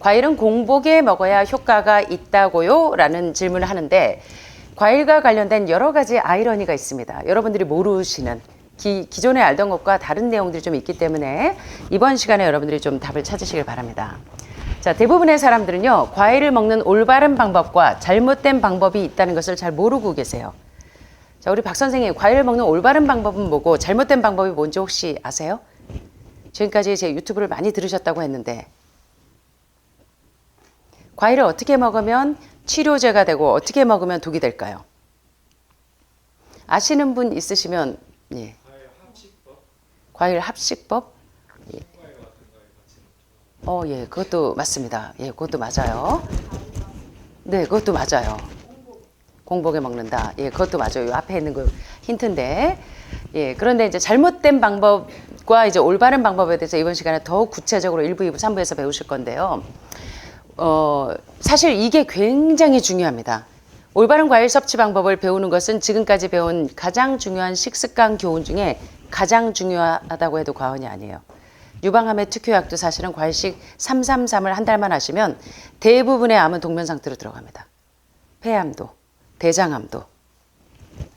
과일은 공복에 먹어야 효과가 있다고요? 라는 질문을 하는데 과일과 관련된 여러 가지 아이러니가 있습니다. 여러분들이 모르시는 기존에 알던 것과 다른 내용들이 좀 있기 때문에 이번 시간에 여러분들이 좀 답을 찾으시길 바랍니다. 자, 대부분의 사람들은요, 과일을 먹는 올바른 방법과 잘못된 방법이 있다는 것을 잘 모르고 계세요. 자, 우리 박 선생님, 과일을 먹는 올바른 방법은 뭐고 잘못된 방법이 뭔지 혹시 아세요? 지금까지 제 유튜브를 많이 들으셨다고 했는데 과일을 어떻게 먹으면 치료제가 되고 어떻게 먹으면 독이 될까요? 아시는 분 있으시면 예. 과일 합식법? 예. 예, 그것도 맞습니다. 예, 그것도 맞아요. 네, 그것도 맞아요. 공복에 먹는다. 예, 그것도 맞아요. 요 앞에 있는 그 힌트인데. 예, 그런데 이제 잘못된 방법과 이제 올바른 방법에 대해서 이번 시간에 더욱 구체적으로 1부, 2부, 3부에서 배우실 건데요. 사실 이게 굉장히 중요합니다. 올바른 과일 섭취 방법을 배우는 것은 지금까지 배운 가장 중요한 식습관 교훈 중에 가장 중요하다고 해도 과언이 아니에요. 유방암의 특효약도 사실은 과일식 333을 한 달만 하시면 대부분의 암은 동면 상태로 들어갑니다. 폐암도, 대장암도.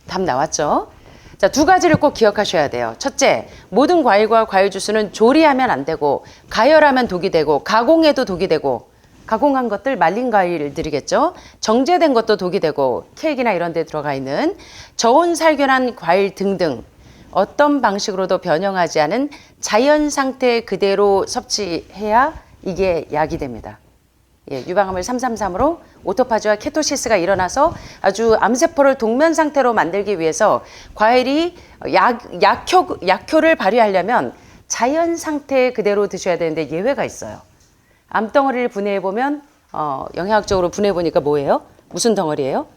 답 나왔죠? 자, 두 가지를 꼭 기억하셔야 돼요. 첫째, 모든 과일과 과일 주스는 조리하면 안 되고 가열하면 독이 되고 가공해도 독이 되고 가공한 것들 말린 과일들이겠죠. 정제된 것도 독이 되고 케이크나 이런 데 들어가 있는 저온 살균한 과일 등등 어떤 방식으로도 변형하지 않은 자연 상태 그대로 섭취해야 이게 약이 됩니다. 예, 유방암을 333으로 오토파지와 케토시스가 일어나서 아주 암세포를 동면 상태로 만들기 위해서 과일이 약효를 발휘하려면 자연 상태 그대로 드셔야 되는데 예외가 있어요. 암덩어리를 분해해보면 영양학적으로 분해해보니까 뭐예요? 무슨 덩어리예요?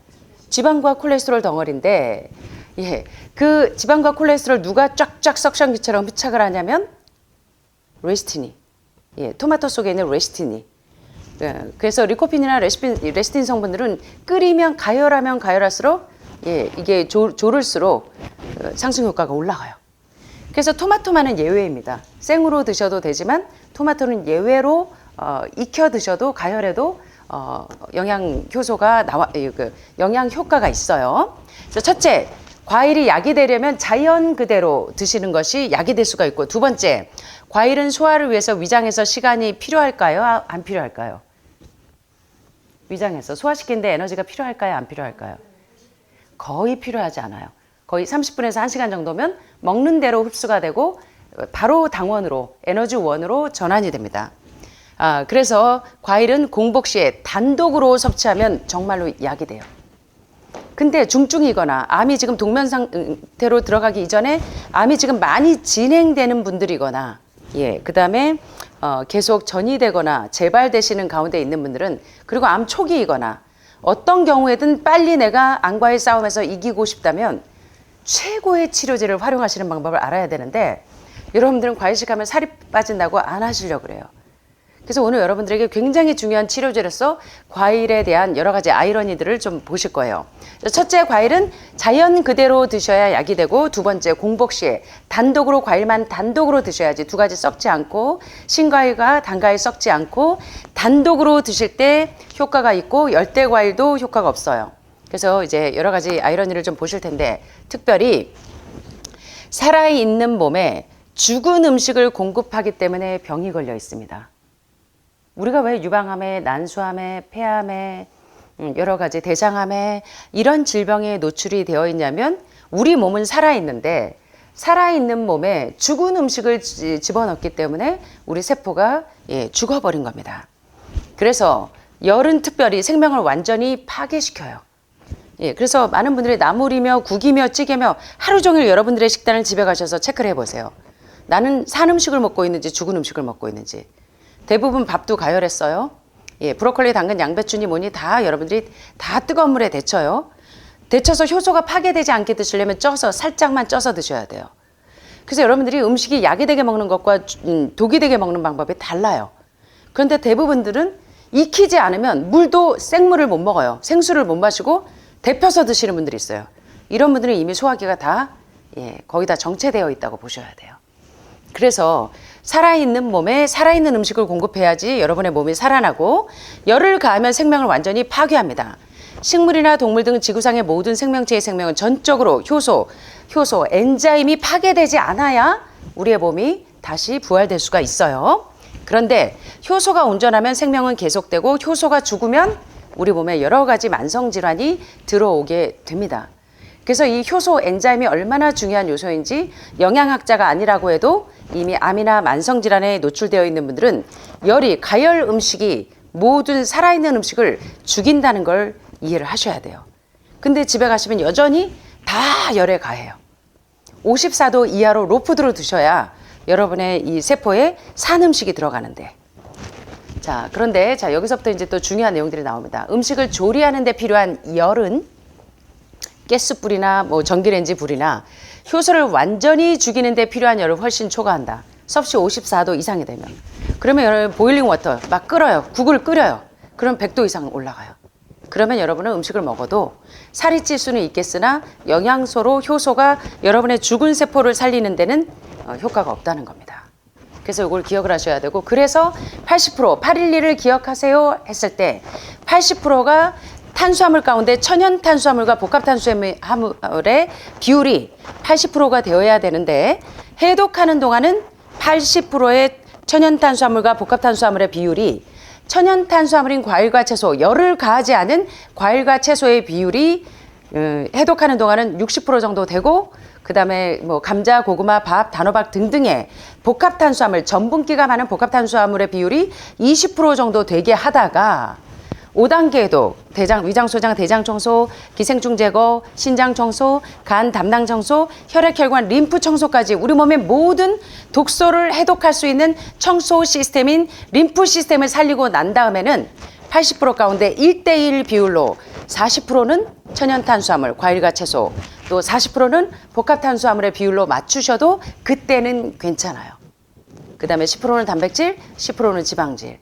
지방과 콜레스테롤 덩어리인데 예, 그 지방과 콜레스테롤 누가 쫙쫙 석션기처럼 흡착을 하냐면 레시틴이. 예, 토마토 속에 있는 레시틴이. 예, 그래서 리코핀이나 레시틴 성분들은 끓이면 가열하면 가열할수록 예, 이게 조를수록 상승 효과가 올라가요. 그래서 토마토만은 예외입니다. 생으로 드셔도 되지만 토마토는 예외로 익혀 드셔도 가열해도 영양 효소가 영양 효과가 있어요. 그래서 첫째, 과일이 약이 되려면 자연 그대로 드시는 것이 약이 될 수가 있고, 두 번째, 과일은 소화를 위해서 위장에서 시간이 필요할까요? 안 필요할까요? 위장에서 소화시키는데 에너지가 필요할까요? 안 필요할까요? 거의 필요하지 않아요. 거의 30분에서 1시간 정도면 먹는 대로 흡수가 되고 바로 당원으로 에너지원으로 전환이 됩니다. 그래서 과일은 공복 시에 단독으로 섭취하면 정말로 약이 돼요. 근데 중증이거나 암이 지금 동면 상태로 들어가기 이전에 암이 지금 많이 진행되는 분들이거나 예, 그다음에 계속 전이되거나 재발되시는 가운데 있는 분들은 그리고 암 초기이거나 어떤 경우에든 빨리 내가 암과의 싸움에서 이기고 싶다면 최고의 치료제를 활용하시는 방법을 알아야 되는데 여러분들은 과일식하면 살이 빠진다고 안 하시려고 그래요. 그래서 오늘 여러분들에게 굉장히 중요한 치료제로서 과일에 대한 여러 가지 아이러니들을 좀 보실 거예요. 첫째, 과일은 자연 그대로 드셔야 약이 되고, 두 번째, 공복 시에 단독으로 과일만 단독으로 드셔야지 두 가지 썩지 않고 신과일과 단과일 썩지 않고 단독으로 드실 때 효과가 있고 열대 과일도 효과가 없어요. 그래서 이제 여러 가지 아이러니를 좀 보실 텐데 특별히 살아있는 몸에 죽은 음식을 공급하기 때문에 병이 걸려 있습니다. 우리가 왜 유방암에, 난수암에, 폐암에, 여러 가지 대장암에 이런 질병에 노출이 되어 있냐면 우리 몸은 살아있는데 살아있는 몸에 죽은 음식을 집어넣기 때문에 우리 세포가 죽어버린 겁니다. 그래서 열은 특별히 생명을 완전히 파괴시켜요. 예, 그래서 많은 분들이 나물이며 국이며 찌개며 하루 종일 여러분들의 식단을 집에 가셔서 체크를 해보세요. 나는 산 음식을 먹고 있는지 죽은 음식을 먹고 있는지. 대부분 밥도 가열했어요. 예, 브로콜리, 당근, 양배추니 뭐니 다 여러분들이 다 뜨거운 물에 데쳐요. 데쳐서 효소가 파괴되지 않게 드시려면 살짝만 쪄서 드셔야 돼요. 그래서 여러분들이 음식이 약이 되게 먹는 것과 독이 되게 먹는 방법이 달라요. 그런데 대부분들은 익히지 않으면 물도 생물을 못 먹어요. 생수를 못 마시고 데펴서 드시는 분들이 있어요. 이런 분들은 이미 소화기가 다 거의 다 정체되어 있다고 보셔야 돼요. 그래서 살아있는 몸에 살아있는 음식을 공급해야지 여러분의 몸이 살아나고, 열을 가하면 생명을 완전히 파괴합니다. 식물이나 동물 등 지구상의 모든 생명체의 생명은 전적으로 효소, 엔자임이 파괴되지 않아야 우리의 몸이 다시 부활될 수가 있어요. 그런데 효소가 온전하면 생명은 계속되고, 효소가 죽으면 우리 몸에 여러 가지 만성질환이 들어오게 됩니다. 그래서 이 효소 엔자임이 얼마나 중요한 요소인지 영양학자가 아니라고 해도 이미 암이나 만성질환에 노출되어 있는 분들은 열이, 가열 음식이 모든 살아있는 음식을 죽인다는 걸 이해를 하셔야 돼요. 근데 집에 가시면 여전히 다 열에 가해요. 54도 이하로 로푸드로 드셔야 여러분의 이 세포에 산 음식이 들어가는데. 자, 그런데 자, 여기서부터 이제 또 중요한 내용들이 나옵니다. 음식을 조리하는 데 필요한 열은 가스불이나 뭐 전기레인지 불이나 효소를 완전히 죽이는 데 필요한 열을 훨씬 초과한다. 섭씨 54도 이상이 되면. 그러면 여러분 보일링 워터 막 끓어요. 국을 끓여요. 그럼 100도 이상 올라가요. 그러면 여러분은 음식을 먹어도 살이 찔 수는 있겠으나 영양소로 효소가 여러분의 죽은 세포를 살리는 데는 효과가 없다는 겁니다. 그래서 이걸 기억을 하셔야 되고, 그래서 80% 812를 기억하세요 했을 때 80%가 탄수화물 가운데 천연 탄수화물과 복합 탄수화물의 비율이 80%가 되어야 되는데, 해독하는 동안은 80%의 천연 탄수화물과 복합 탄수화물의 비율이 천연 탄수화물인 과일과 채소, 열을 가하지 않은 과일과 채소의 비율이 해독하는 동안은 60% 정도 되고, 그 다음에 뭐 감자, 고구마, 밥, 단호박 등등의 복합 탄수화물, 전분기가 많은 복합 탄수화물의 비율이 20% 정도 되게 하다가 5단계에도 대장, 위장소장, 대장 청소, 기생충 제거, 신장 청소, 간 담낭 청소, 혈액, 혈관, 림프 청소까지 우리 몸의 모든 독소를 해독할 수 있는 청소 시스템인 림프 시스템을 살리고 난 다음에는 80% 가운데 1대1 비율로 40%는 천연 탄수화물, 과일과 채소, 또 40%는 복합 탄수화물의 비율로 맞추셔도 그때는 괜찮아요. 그 다음에 10%는 단백질, 10%는 지방질.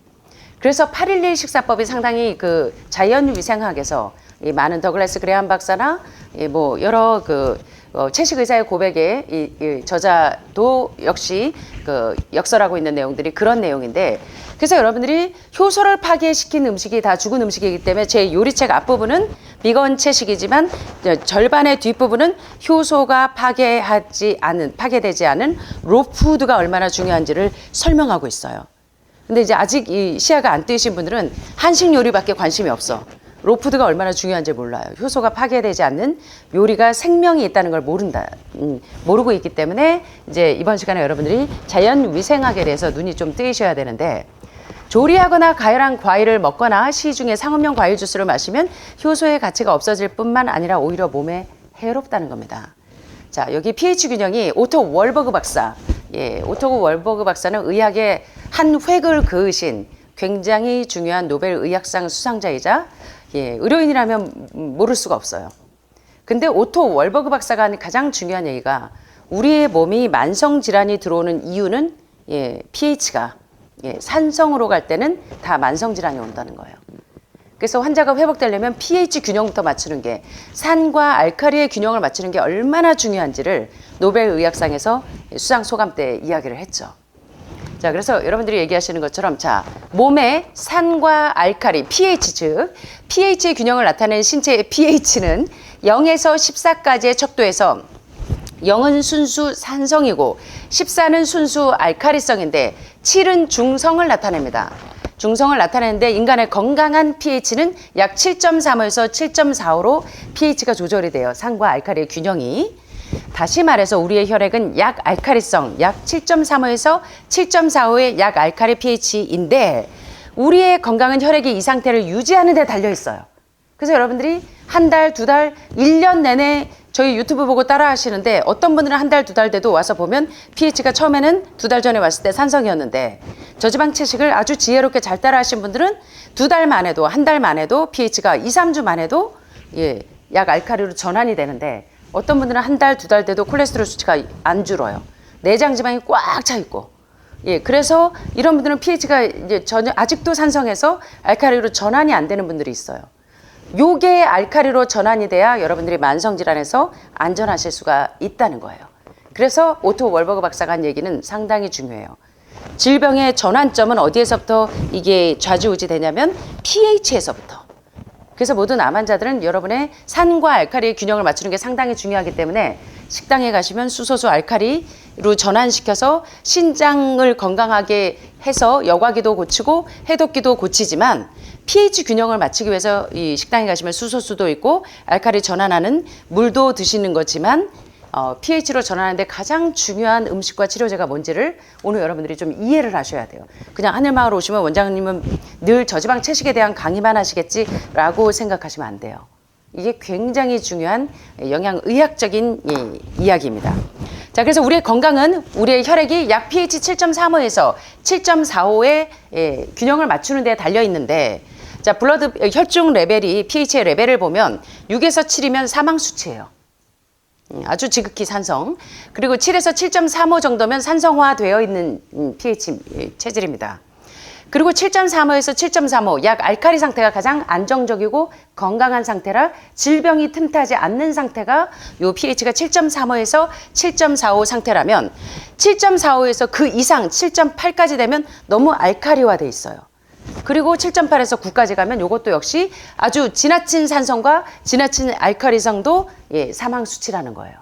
그래서 8.11 식사법이 상당히 그 자연위생학에서 이 많은 더글라스 그레함 박사나 뭐 여러 그 채식 의사의 고백의 이 저자도 역시 그 역설하고 있는 내용들이 그런 내용인데, 그래서 여러분들이 효소를 파괴시킨 음식이 다 죽은 음식이기 때문에 제 요리책 앞부분은 비건 채식이지만 절반의 뒷부분은 효소가 파괴되지 않은 로푸드가 얼마나 중요한지를 설명하고 있어요. 근데 이제 아직 이 시야가 안 뜨신 분들은 한식 요리밖에 관심이 없어. 로푸드가 얼마나 중요한지 몰라요. 효소가 파괴되지 않는 요리가 생명이 있다는 걸 모르고 있기 때문에 이제 이번 시간에 여러분들이 자연위생학에 대해서 눈이 좀 뜨이셔야 되는데, 조리하거나 가열한 과일을 먹거나 시중에 상업용 과일 주스를 마시면 효소의 가치가 없어질 뿐만 아니라 오히려 몸에 해롭다는 겁니다. 자, 여기 pH 균형이 오토 월버그 박사. 오토 월버그 박사는 의학의 한 획을 그으신 굉장히 중요한 노벨 의학상 수상자이자 의료인이라면 모를 수가 없어요. 근데 오토 월버그 박사가 하는 가장 중요한 얘기가, 우리의 몸이 만성 질환이 들어오는 이유는 pH가 산성으로 갈 때는 다 만성 질환이 온다는 거예요. 그래서 환자가 회복되려면 pH 균형부터 맞추는 게, 산과 알칼리의 균형을 맞추는 게 얼마나 중요한지를 노벨 의학상에서 수상 소감 때 이야기를 했죠. 자, 그래서 여러분들이 얘기하시는 것처럼, 자, 몸의 산과 알칼리, pH, 즉 pH의 균형을 나타내는 신체의 pH는 0에서 14까지의 척도에서 0은 순수 산성이고 14는 순수 알칼리성인데 7은 중성을 나타냅니다. 중성을 나타내는데 인간의 건강한 pH는 약 7.35에서 7.45로 pH가 조절이 돼요. 산과 알칼리의 균형이. 다시 말해서 우리의 혈액은 약 알칼리성, 약 7.35에서 7.45의 약 알칼리 pH인데, 우리의 건강은 혈액이 이 상태를 유지하는 데 달려 있어요. 그래서 여러분들이 한 달, 두 달, 1년 내내 저희 유튜브 보고 따라 하시는데, 어떤 분들은 한 달, 두 달 돼도 와서 보면 pH가 처음에는 두 달 전에 왔을 때 산성이었는데, 저지방 채식을 아주 지혜롭게 잘 따라 하신 분들은 두 달 만에도, 한 달 만에도 pH가 2, 3주 만에도 약 알칼리로 전환이 되는데, 어떤 분들은 한 달, 두 달 돼도 콜레스테롤 수치가 안 줄어요. 내장 지방이 꽉 차 있고. 그래서 이런 분들은 pH가 이제 전혀 아직도 산성에서 알칼리로 전환이 안 되는 분들이 있어요. 요게 알칼리로 전환이 돼야 여러분들이 만성질환에서 안전하실 수가 있다는 거예요. 그래서 오토 월버그 박사가 한 얘기는 상당히 중요해요. 질병의 전환점은 어디에서부터 이게 좌지우지 되냐면 pH에서부터. 그래서 모든 암 환자들은 여러분의 산과 알칼리의 균형을 맞추는 게 상당히 중요하기 때문에 식당에 가시면 수소수 알칼리로 전환시켜서 신장을 건강하게 해서 여과기도 고치고 해독기도 고치지만 pH 균형을 맞추기 위해서 이 식당에 가시면 수소수도 있고 알칼리 전환하는 물도 드시는 거지만 pH로 전환하는데 가장 중요한 음식과 치료제가 뭔지를 오늘 여러분들이 좀 이해를 하셔야 돼요. 그냥 하늘마을 오시면 원장님은 늘 저지방 채식에 대한 강의만 하시겠지라고 생각하시면 안 돼요. 이게 굉장히 중요한 영양의학적인 이야기입니다. 자, 그래서 우리의 건강은 우리의 혈액이 약 pH 7.35에서 7.45의 균형을 맞추는 데 달려 있는데 자, 블러드 혈중 레벨이 pH의 레벨을 보면 6에서 7이면 사망 수치예요. 아주 지극히 산성. 그리고 7에서 7.35 정도면 산성화되어 있는 pH 체질입니다. 그리고 7.35에서 7.35, 약 알칼리 상태가 가장 안정적이고 건강한 상태라 질병이 틈타지 않는 상태가 요 pH가 7.35에서 7.45 상태라면 7.45에서 그 이상 7.8까지 되면 너무 알칼리화돼 있어요. 그리고 7.8에서 9까지 가면 이것도 역시 아주 지나친 산성과 지나친 알칼리성도 사망 수치라는 거예요.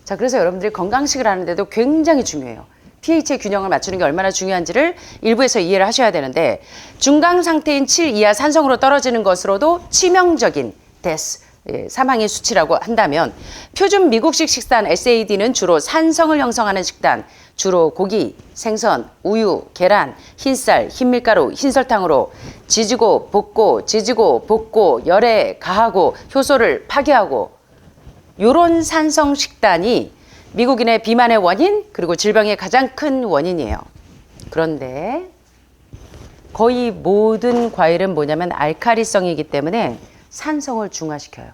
자, 그래서 여러분들이 건강식을 하는데도 굉장히 중요해요. pH의 균형을 맞추는 게 얼마나 중요한지를 일부에서 이해를 하셔야 되는데 중강 상태인 7 이하 산성으로 떨어지는 것으로도 치명적인 데스, 사망의 수치라고 한다면 표준 미국식 식단 SAD는 주로 산성을 형성하는 식단, 주로 고기, 생선, 우유, 계란, 흰쌀, 흰밀가루, 흰설탕으로 지지고 볶고 열에 가하고 효소를 파괴하고 요런 산성 식단이 미국인의 비만의 원인 그리고 질병의 가장 큰 원인이에요. 그런데 거의 모든 과일은 뭐냐면 알칼리성이기 때문에 산성을 중화시켜요.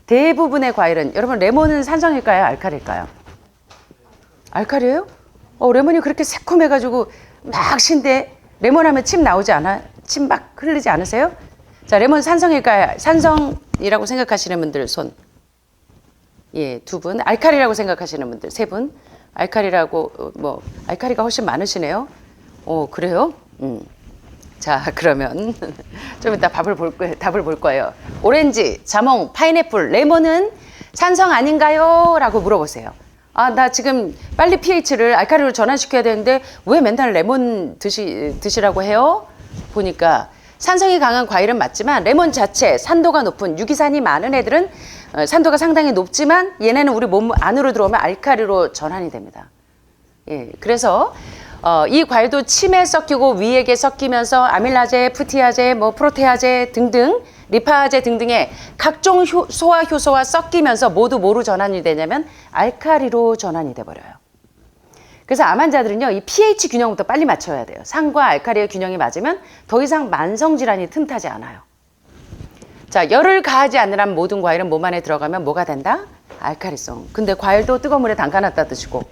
대부분의 과일은 여러분 레몬은 산성일까요? 알칼리일까요? 알칼리예요? 레몬이 그렇게 새콤해가지고 막 신데 레몬 하면 침 나오지 않아? 침 막 흐르지 않으세요? 자, 레몬 산성일까요? 산성이라고 생각하시는 분들 손. 예, 2분. 알칼리라고 생각하시는 분들 3분. 알칼리라고 알칼리가 훨씬 많으시네요. 그래요? 자, 그러면 좀 이따 답을 볼 거예요. 오렌지, 자몽, 파인애플, 레몬은 산성 아닌가요? 라고 물어보세요. 아, 나 지금 빨리 pH를 알칼리로 전환시켜야 되는데 왜 맨날 레몬 드시라고 해요? 보니까 산성이 강한 과일은 맞지만 레몬 자체 산도가 높은 유기산이 많은 애들은 산도가 상당히 높지만 얘네는 우리 몸 안으로 들어오면 알칼리로 전환이 됩니다. 예, 그래서 이 과일도 침에 섞이고 위액에 섞이면서 아밀라제, 프티아제, 프로테아제 등등 리파제 등등의 각종 소화 효소와 섞이면서 모두 뭐로 전환이 되냐면 알칼리로 전환이 돼버려요. 그래서 암 환자들은요, 이 pH 균형부터 빨리 맞춰야 돼요. 산과 알칼리의 균형이 맞으면 더 이상 만성질환이 틈타지 않아요. 자, 열을 가하지 않으란 모든 과일은 몸 안에 들어가면 뭐가 된다? 알칼리성. 근데 과일도 뜨거운 물에 담가놨다 드시고,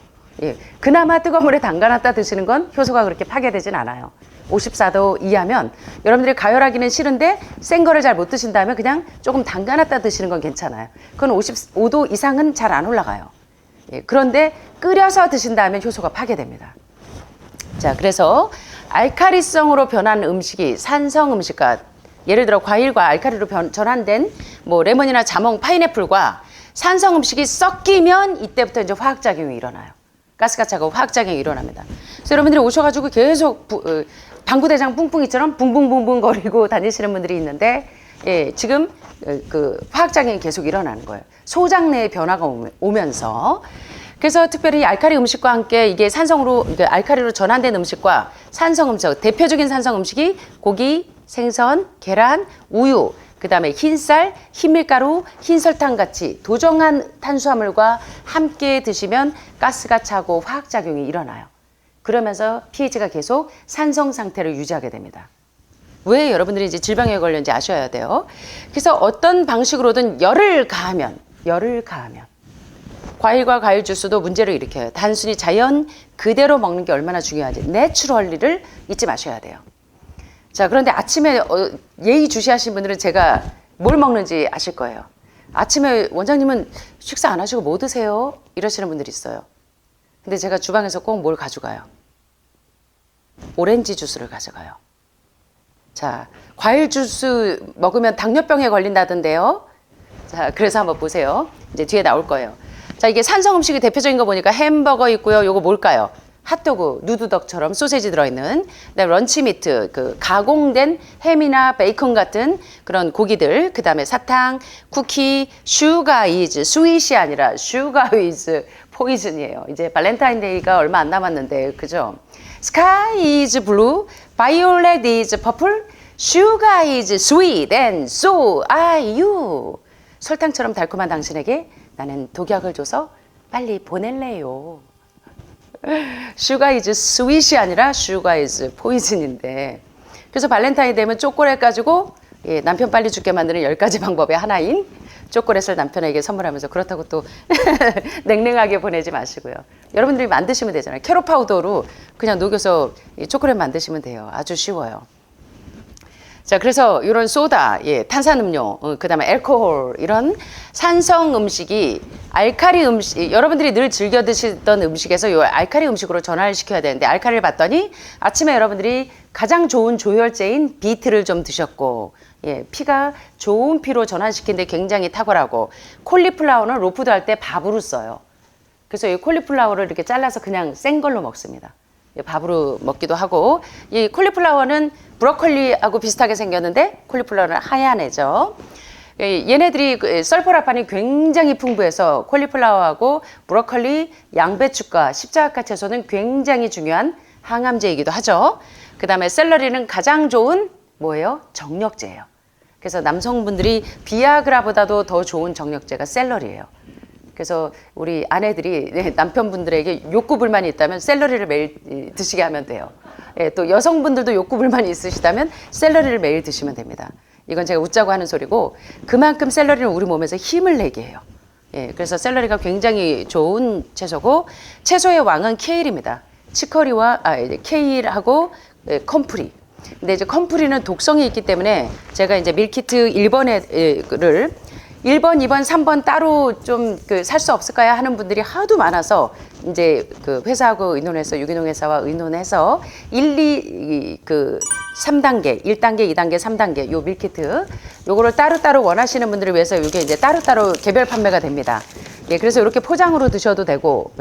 예, 그나마 뜨거운 물에 담가놨다 드시는 건 효소가 그렇게 파괴되진 않아요. 54도 이하면 여러분들이 가열하기는 싫은데 센 거를 잘 못 드신다면 그냥 조금 담가놨다 드시는 건 괜찮아요. 그건 55도 이상은 잘 안 올라가요. 예, 그런데 끓여서 드신다면 효소가 파괴됩니다. 자, 그래서 알칼리성으로 변한 음식이 산성 음식과 예를 들어 과일과 알칼리로 전환된 레몬이나 자몽, 파인애플과 산성 음식이 섞이면 이때부터 이제 화학작용이 일어나요. 가스가 차고 화학작용이 일어납니다. 그래서 여러분들이 오셔가지고 계속 방구대장 뿡뿡이처럼 붕붕붕붕 거리고 다니시는 분들이 있는데, 예, 지금 그 화학작용이 계속 일어나는 거예요. 소장 내의 변화가 오면서. 그래서 특별히 알칼리 음식과 함께 이게 알칼리로 전환된 음식과 산성 음식, 대표적인 산성 음식이 고기, 생선, 계란, 우유, 그 다음에 흰쌀, 흰밀가루, 흰설탕 같이 도정한 탄수화물과 함께 드시면 가스가 차고 화학작용이 일어나요. 그러면서 pH가 계속 산성 상태를 유지하게 됩니다. 왜 여러분들이 이제 질병에 걸렸는지 아셔야 돼요. 그래서 어떤 방식으로든 열을 가하면 과일과 과일 주스도 문제를 일으켜요. 단순히 자연 그대로 먹는 게 얼마나 중요한지 내추럴리를 잊지 마셔야 돼요. 자, 그런데 아침에 예의 주시하신 분들은 제가 뭘 먹는지 아실 거예요. 아침에 원장님은 식사 안 하시고 뭐 드세요? 이러시는 분들이 있어요. 근데 제가 주방에서 꼭 뭘 가져가요. 오렌지 주스를 가져가요. 자, 과일 주스 먹으면 당뇨병에 걸린다던데요. 자, 그래서 한번 보세요. 이제 뒤에 나올 거예요. 자, 이게 산성 음식이 대표적인 거 보니까 햄버거 있고요. 요거 뭘까요? 핫도그, 누드덕처럼 소세지 들어있는, 그다음에 런치미트, 그 가공된 햄이나 베이컨 같은 그런 고기들, 그 다음에 사탕, 쿠키, 슈가 이즈, 스윗이 아니라 슈가 이즈 포이즌이에요. 이제 발렌타인데이가 얼마 안 남았는데, 그죠? 스카이 이즈 블루, 바이올렛 이즈 퍼플, 슈가 이즈 스윗, and so are you. 설탕처럼 달콤한 당신에게 나는 독약을 줘서 빨리 보낼래요. 슈가 이즈 스윗이 아니라 슈가 이즈 포이즌인데, 그래서 발렌타인 되면 초콜릿 가지고 남편 빨리 죽게 만드는 10가지 방법의 하나인 초콜릿을 남편에게 선물하면서, 그렇다고 또 냉랭하게 보내지 마시고요. 여러분들이 만드시면 되잖아요. 캐럿 파우더로 그냥 녹여서 초콜릿 만드시면 돼요. 아주 쉬워요. 자, 그래서 이런 소다, 탄산음료, 그 다음에 알코올, 이런 산성 음식이 알칼리 음식, 여러분들이 늘 즐겨 드시던 음식에서 이 알칼리 음식으로 전환을 시켜야 되는데, 알칼리를 봤더니 아침에 여러분들이 가장 좋은 조혈제인 비트를 좀 드셨고, 피가 좋은 피로 전환시키는데 굉장히 탁월하고, 콜리플라워는 로푸드 할 때 밥으로 써요. 그래서 이 콜리플라워를 이렇게 잘라서 그냥 생 걸로 먹습니다. 밥으로 먹기도 하고, 이 콜리플라워는 브로콜리하고 비슷하게 생겼는데 콜리플라워는 하얀 애죠. 얘네들이 설포라판이 굉장히 풍부해서 콜리플라워하고 브로콜리, 양배추가, 십자가 채소는 굉장히 중요한 항암제이기도 하죠. 그 다음에 샐러리는 가장 좋은 뭐예요? 정력제예요. 그래서 남성분들이 비아그라보다도 더 좋은 정력제가 샐러리예요. 그래서 우리 아내들이 남편분들에게 욕구 불만이 있다면 샐러리를 매일 드시게 하면 돼요. 또 여성분들도 욕구 불만이 있으시다면 샐러리를 매일 드시면 됩니다. 이건 제가 웃자고 하는 소리고, 그만큼 샐러리는 우리 몸에서 힘을 내게 해요. 그래서 샐러리가 굉장히 좋은 채소고, 채소의 왕은 케일입니다. 치커리와 케일하고 컴프리. 근데 이제 컴프리는 독성이 있기 때문에 제가 이제 밀키트 1번을 1번, 2번, 3번 따로 좀 살 수 없을까요? 하는 분들이 하도 많아서 이제 그 회사하고 의논해서, 유기농 회사와 의논해서 3단계, 1단계, 2단계, 3단계 요 밀키트 요거를 따로따로 원하시는 분들을 위해서 이게 이제 따로따로 개별 판매가 됩니다. 그래서 이렇게 포장으로 드셔도 되고,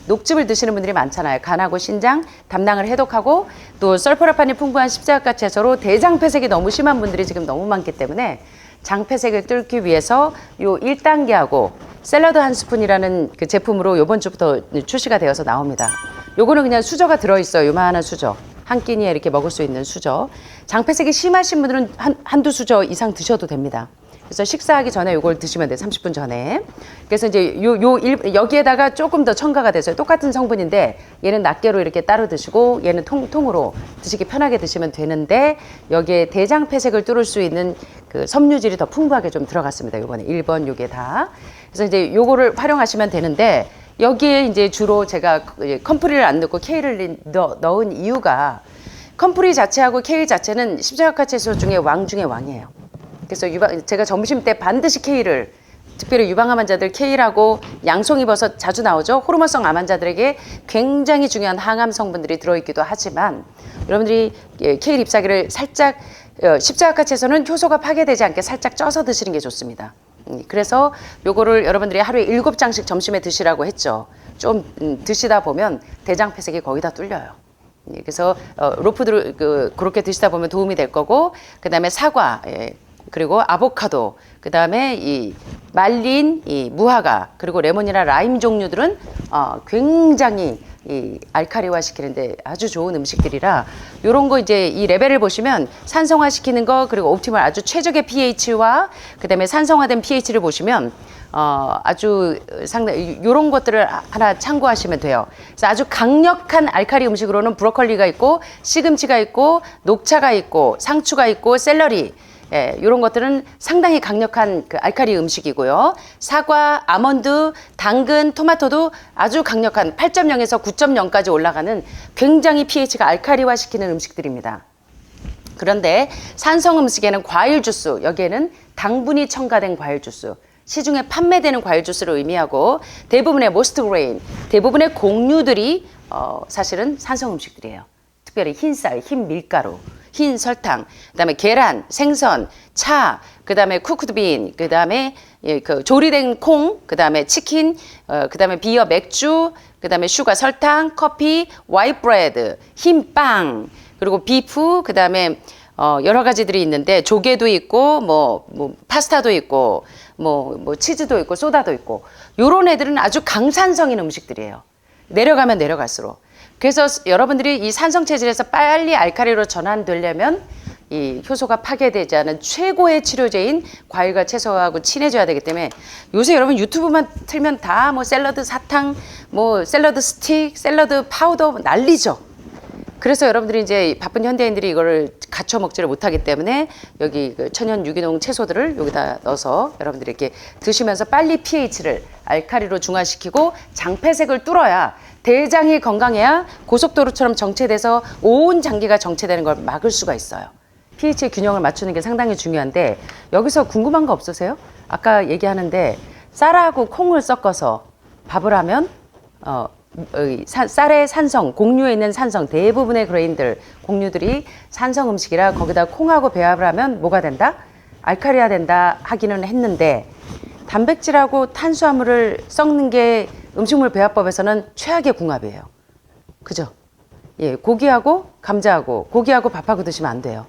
녹즙을 드시는 분들이 많잖아요. 간하고 신장, 담낭을 해독하고, 또 설포라판이 풍부한 십자가 채소로 대장 폐색이 너무 심한 분들이 지금 너무 많기 때문에 장폐색을 뚫기 위해서 요 1단계하고 샐러드 한 스푼이라는 그 제품으로 요번 주부터 출시가 되어서 나옵니다. 요거는 그냥 수저가 들어있어요. 요만한 수저. 한 끼니에 이렇게 먹을 수 있는 수저. 장폐색이 심하신 분들은 한두 수저 이상 드셔도 됩니다. 그래서 식사하기 전에 요걸 드시면 돼요. 30분 전에. 그래서 이제 여기에다가 조금 더 첨가가 돼서 똑같은 성분인데, 얘는 낱개로 이렇게 따로 드시고 얘는 통으로 드시기 편하게 드시면 되는데, 여기에 대장 폐색을 뚫을 수 있는 그 섬유질이 더 풍부하게 좀 들어갔습니다. 요번에 1번 요게 다. 그래서 이제 요거를 활용하시면 되는데, 여기에 이제 주로 제가 컴프리를 안 넣고 케일을 넣은 이유가, 컴프리 자체하고 케일 자체는 십자가 채소 중에 왕 중에 왕이에요. 그래서 제가 점심 때 반드시 케일을, 특별히 유방암 환자들 케일하고 양송이버섯 자주 나오죠. 호르몬성 암 환자들에게 굉장히 중요한 항암 성분들이 들어있기도 하지만, 여러분들이 케일 잎사귀를 살짝, 십자가 채소는 효소가 파괴되지 않게 살짝 쪄서 드시는 게 좋습니다. 그래서 요거를 여러분들이 하루에 7장씩 점심에 드시라고 했죠. 좀 드시다 보면 대장 폐색이 거의 다 뚫려요. 그래서 로푸드를 그렇게 드시다 보면 도움이 될 거고, 그 다음에 사과, 그리고 아보카도, 그 다음에 이 말린 이 무화과, 그리고 레몬이나 라임 종류들은 굉장히 이 알칼리화 시키는데 아주 좋은 음식들이라, 요런 거 이제 이 레벨을 보시면 산성화 시키는 거, 그리고 옵티멀 아주 최적의 pH와 그 다음에 산성화된 pH를 보시면 아주 상당히 요런 것들을 하나 참고하시면 돼요. 그래서 아주 강력한 알칼리 음식으로는 브로콜리가 있고, 시금치가 있고, 녹차가 있고, 상추가 있고, 샐러리, 이런 것들은 상당히 강력한 그 알칼리 음식이고요. 사과, 아몬드, 당근, 토마토도 아주 강력한 8.0에서 9.0까지 올라가는 굉장히 pH가 알칼리화 시키는 음식들입니다. 그런데 산성 음식에는 과일 주스, 여기에는 당분이 첨가된 과일 주스, 시중에 판매되는 과일 주스를 의미하고, 대부분의 모스트 그레인, 대부분의 곡류들이 사실은 산성 음식들이에요. 특별히 흰 쌀, 흰 밀가루, 흰 설탕, 그다음에 계란, 생선, 차, 그다음에 쿠크드 빈, 그다음에 그 조리된 콩, 그다음에 치킨, 그다음에 비어 맥주, 그다음에 슈가 설탕, 커피, 화이트 브레드, 흰 빵, 그리고 비프, 그다음에 여러 가지들이 있는데 조개도 있고 뭐 파스타도 있고 뭐 치즈도 있고 소다도 있고 요런 애들은 아주 강산성인 음식들이에요. 내려가면 내려갈수록. 그래서 여러분들이 이 산성 체질에서 빨리 알칼리로 전환되려면 이 효소가 파괴되지 않은 최고의 치료제인 과일과 채소하고 친해져야 되기 때문에 요새 여러분 유튜브만 틀면 다 뭐 샐러드 사탕, 뭐 샐러드 스틱, 샐러드 파우더 난리죠. 그래서 여러분들이 이제 바쁜 현대인들이 이거를 갖춰 먹지를 못하기 때문에 여기 그 천연 유기농 채소들을 여기다 넣어서 여러분들이 이렇게 드시면서 빨리 pH를 알칼리로 중화시키고 장폐색을 뚫어야 대장이 건강해야 고속도로처럼 정체돼서 온 장기가 정체되는 걸 막을 수가 있어요. pH의 균형을 맞추는 게 상당히 중요한데 여기서 궁금한 거 없으세요? 아까 얘기하는데 쌀하고 콩을 섞어서 밥을 하면 쌀의 산성, 곡류에 있는 산성, 대부분의 그레인들, 곡류들이 산성 음식이라 거기다 콩하고 배합을 하면 뭐가 된다? 알칼리화 된다 하기는 했는데 단백질하고 탄수화물을 섞는 게 음식물 배합법에서는 최악의 궁합이에요. 그죠? 예, 고기하고 감자하고 고기하고 밥하고 드시면 안 돼요.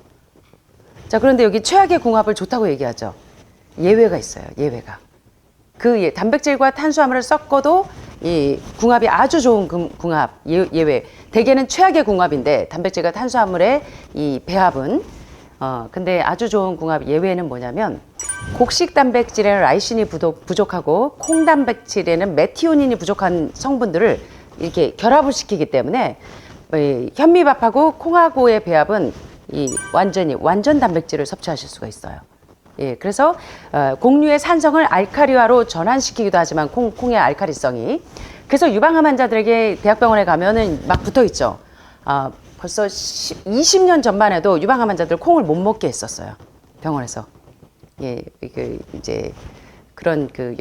자, 그런데 여기 최악의 궁합을 좋다고 얘기하죠. 예외가 있어요. 예외가. 그 단백질과 탄수화물을 섞어도 이 궁합이 아주 좋은 궁합 예외. 대개는 최악의 궁합인데 단백질과 탄수화물의 이 배합은 근데 아주 좋은 궁합 예외는 뭐냐면 곡식 단백질에는 라이신이 부족하고 콩 단백질에는 메티오닌이 부족한 성분들을 이렇게 결합을 시키기 때문에 현미밥하고 콩하고의 배합은 이 완전 단백질을 섭취하실 수가 있어요. 예, 그래서 곡류의 산성을 알칼리화로 전환시키기도 하지만 콩의 알칼리성이 그래서 유방암 환자들에게 대학병원에 가면은 막 붙어 있죠. 벌써 20년 전만 해도 유방암 환자들 콩을 못 먹게 했었어요. 병원에서. 예, 이제 그런 그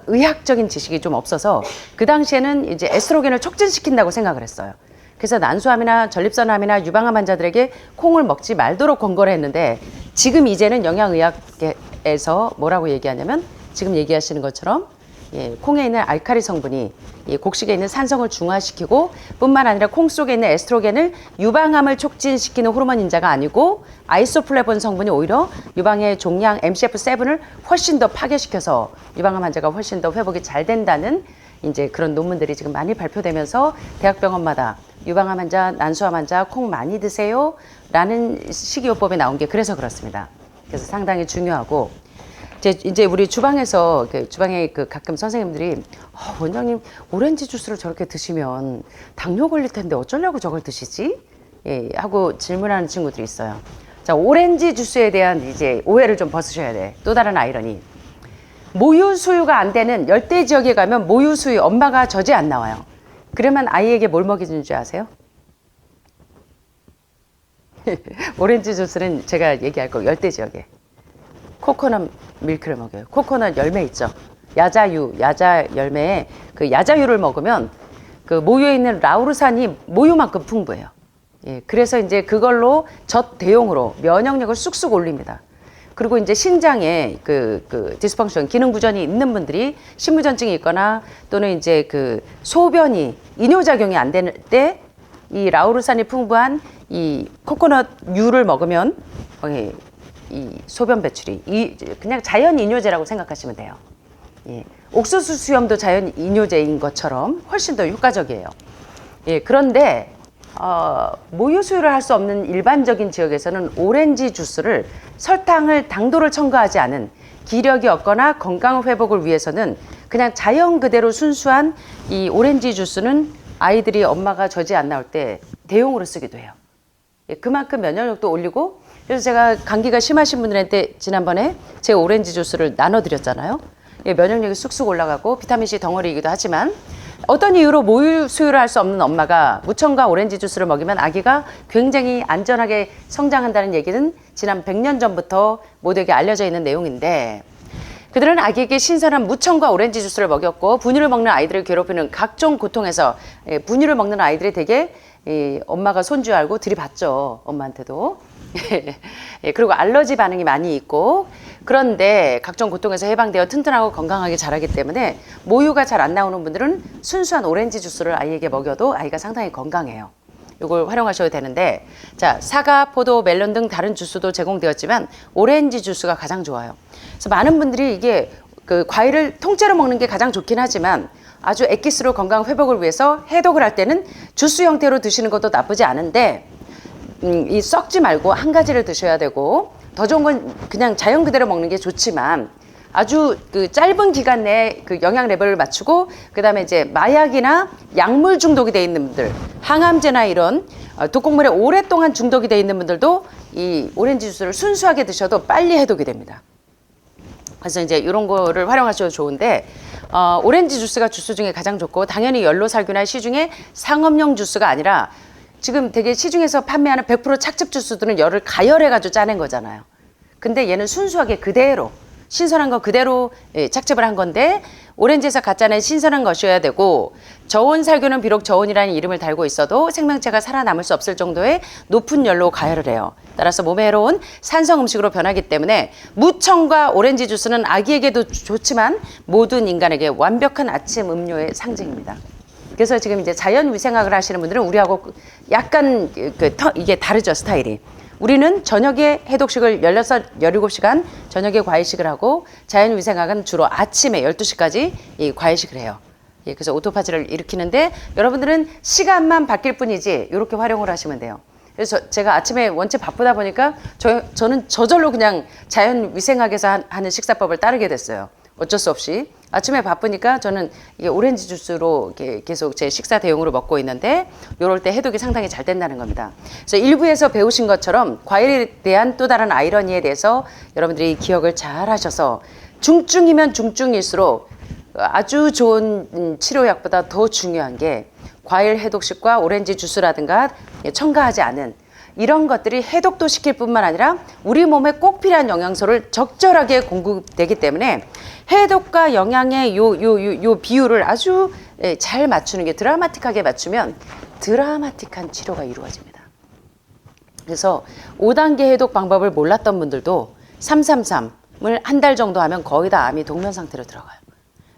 의학적인 지식이 좀 없어서 그 당시에는 이제 에스트로겐을 촉진시킨다고 생각을 했어요. 그래서 난소암이나 전립선암이나 유방암 환자들에게 콩을 먹지 말도록 권고를 했는데 지금 이제는 영양의학에서 뭐라고 얘기하냐면 지금 얘기하시는 것처럼 콩에 있는 알칼리 성분이 곡식에 있는 산성을 중화시키고 뿐만 아니라 콩 속에 있는 에스트로겐을 유방암을 촉진시키는 호르몬인자가 아니고 아이소플래본 성분이 오히려 유방의 종양 MCF7을 훨씬 더 파괴시켜서 유방암 환자가 훨씬 더 회복이 잘 된다는 이제 그런 논문들이 지금 많이 발표되면서 대학병원마다 유방암 환자, 난소암 환자 콩 많이 드세요 라는 식이요법이 나온 게 그래서 그렇습니다. 그래서 상당히 중요하고 이제 우리 주방에서 주방에 가끔 선생님들이 원장님 오렌지 주스를 저렇게 드시면 당뇨 걸릴 텐데 어쩌려고 저걸 드시지? 예, 하고 질문하는 친구들이 있어요. 자, 오렌지 주스에 대한 이제 오해를 좀 벗으셔야 돼. 또 다른 아이러니. 모유 수유가 안 되는 열대 지역에 가면 모유 수유 엄마가 젖이 안 나와요. 그러면 아이에게 뭘 먹여주는 줄 아세요? 오렌지 주스는 제가 얘기할 거 열대 지역에 코코넛 밀크를 먹여요. 코코넛 열매 있죠. 야자 열매에 그 야자유를 먹으면 그 모유에 있는 라우르산이 모유만큼 풍부해요. 예, 그래서 이제 그걸로 젖 대용으로 면역력을 쑥쑥 올립니다. 그리고 이제 신장에 그 디스펑션 기능 부전이 있는 분들이 신부전증이 있거나 또는 이제 그 소변이 이뇨작용이 안 되는 때 이 라우르산이 풍부한 이 코코넛 유를 먹으면 이 소변 배출이 그냥 자연 이뇨제라고 생각하시면 돼요. 예, 옥수수 수염도 자연 이뇨제인 것처럼 훨씬 더 효과적이에요. 예, 그런데 모유 수유를 할 수 없는 일반적인 지역에서는 오렌지 주스를 설탕을 당도를 첨가하지 않은 기력이 없거나 건강 회복을 위해서는 그냥 자연 그대로 순수한 이 오렌지 주스는 아이들이 엄마가 젖이 안 나올 때 대용으로 쓰기도 해요. 예, 그만큼 면역력도 올리고 그래서 제가 감기가 심하신 분들한테 지난번에 제 오렌지 주스를 나눠드렸잖아요. 예, 면역력이 쑥쑥 올라가고 비타민C 덩어리이기도 하지만 어떤 이유로 모유 수유를 할 수 없는 엄마가 무청과 오렌지 주스를 먹이면 아기가 굉장히 안전하게 성장한다는 얘기는 지난 100년 전부터 모두에게 알려져 있는 내용인데 그들은 아기에게 신선한 무청과 오렌지 주스를 먹였고 분유를 먹는 아이들을 괴롭히는 각종 고통에서 분유를 먹는 아이들이 되게 엄마가 손주 알고 들이받죠. 엄마한테도. 예, 그리고 알러지 반응이 많이 있고, 그런데 각종 고통에서 해방되어 튼튼하고 건강하게 자라기 때문에 모유가 잘 안 나오는 분들은 순수한 오렌지 주스를 아이에게 먹여도 아이가 상당히 건강해요. 이걸 활용하셔도 되는데, 자, 사과, 포도, 멜론 등 다른 주스도 제공되었지만 오렌지 주스가 가장 좋아요. 그래서 많은 분들이 이게 그 과일을 통째로 먹는 게 가장 좋긴 하지만 아주 엑기스로 건강 회복을 위해서 해독을 할 때는 주스 형태로 드시는 것도 나쁘지 않은데, 이 썩지 말고 한 가지를 드셔야 되고, 더 좋은 건 그냥 자연 그대로 먹는 게 좋지만 아주 그 짧은 기간 내에 그 영양 레벨을 맞추고, 그 다음에 이제 마약이나 약물 중독이 돼 있는 분들, 항암제나 이런 독극물에 오랫동안 중독이 돼 있는 분들도 이 오렌지 주스를 순수하게 드셔도 빨리 해독이 됩니다. 그래서 이제 이런 거를 활용하셔도 좋은데, 오렌지 주스가 주스 중에 가장 좋고, 당연히 연로살균이나 시중에 상업용 주스가 아니라 지금 되게 시중에서 판매하는 100% 착즙 주스들은 열을 가열해가지고 짜낸 거잖아요. 근데 얘는 순수하게 그대로 신선한 거 그대로 착즙을 한 건데, 오렌지에서 가짜낸 신선한 것이어야 되고, 저온 살균은 비록 저온이라는 이름을 달고 있어도 생명체가 살아남을 수 없을 정도의 높은 열로 가열을 해요. 따라서 몸에 해로운 산성 음식으로 변하기 때문에 무청과 오렌지 주스는 아기에게도 좋지만 모든 인간에게 완벽한 아침 음료의 상징입니다. 그래서 지금 이제 자연 위생학을 하시는 분들은 우리하고 약간 이게 다르죠, 스타일이. 우리는 저녁에 해독식을 16, 17시간 저녁에 과일식을 하고, 자연위생학은 주로 아침에 12시까지 이 과일식을 해요. 예, 그래서 오토파지를 일으키는데 여러분들은 시간만 바뀔 뿐이지 이렇게 활용을 하시면 돼요. 그래서 제가 아침에 원체 바쁘다 보니까 저는 저절로 그냥 자연위생학에서 하는 식사법을 따르게 됐어요. 어쩔 수 없이. 아침에 바쁘니까 저는 이게 오렌지 주스로 이렇게 계속 제 식사 대용으로 먹고 있는데, 요럴 때 해독이 상당히 잘 된다는 겁니다. 그래서 일부에서 배우신 것처럼 과일에 대한 또 다른 아이러니에 대해서 여러분들이 기억을 잘 하셔서, 중증이면 중증일수록 아주 좋은 치료약보다 더 중요한 게 과일 해독식과 오렌지 주스라든가 첨가하지 않은 이런 것들이 해독도 시킬 뿐만 아니라 우리 몸에 꼭 필요한 영양소를 적절하게 공급되기 때문에 해독과 영양의 요 비율을 아주 잘 맞추는 게, 드라마틱하게 맞추면 드라마틱한 치료가 이루어집니다. 그래서 5단계 해독 방법을 몰랐던 분들도 333을 한 달 정도 하면 거의 다 암이 동면 상태로 들어가요.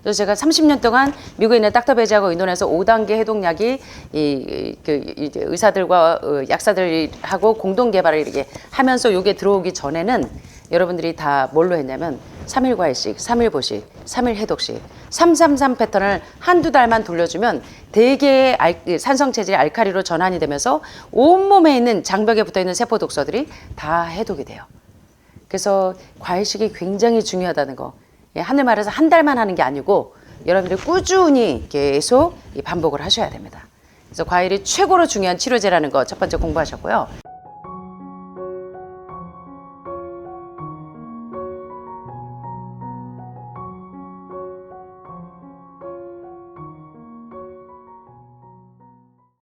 그래서 제가 30년 동안 미국에 있는 닥터 베지하고 의논해서 5단계 해독약이 이제 의사들과 약사들하고 공동 개발을 이렇게 하면서 요게 들어오기 전에는 여러분들이 다 뭘로 했냐면 3일 과일식, 3일 보식, 3일 해독식, 333 패턴을 한두 달만 돌려주면 대개의 산성 체질이 알칼리로 전환이 되면서 온몸에 있는 장벽에 붙어있는 세포 독소들이 다 해독이 돼요. 그래서 과일식이 굉장히 중요하다는 거. 하늘 말해서 한 달만 하는 게 아니고 여러분들이 꾸준히 계속 반복을 하셔야 됩니다. 그래서 과일이 최고로 중요한 치료제라는 거 첫 번째 공부하셨고요.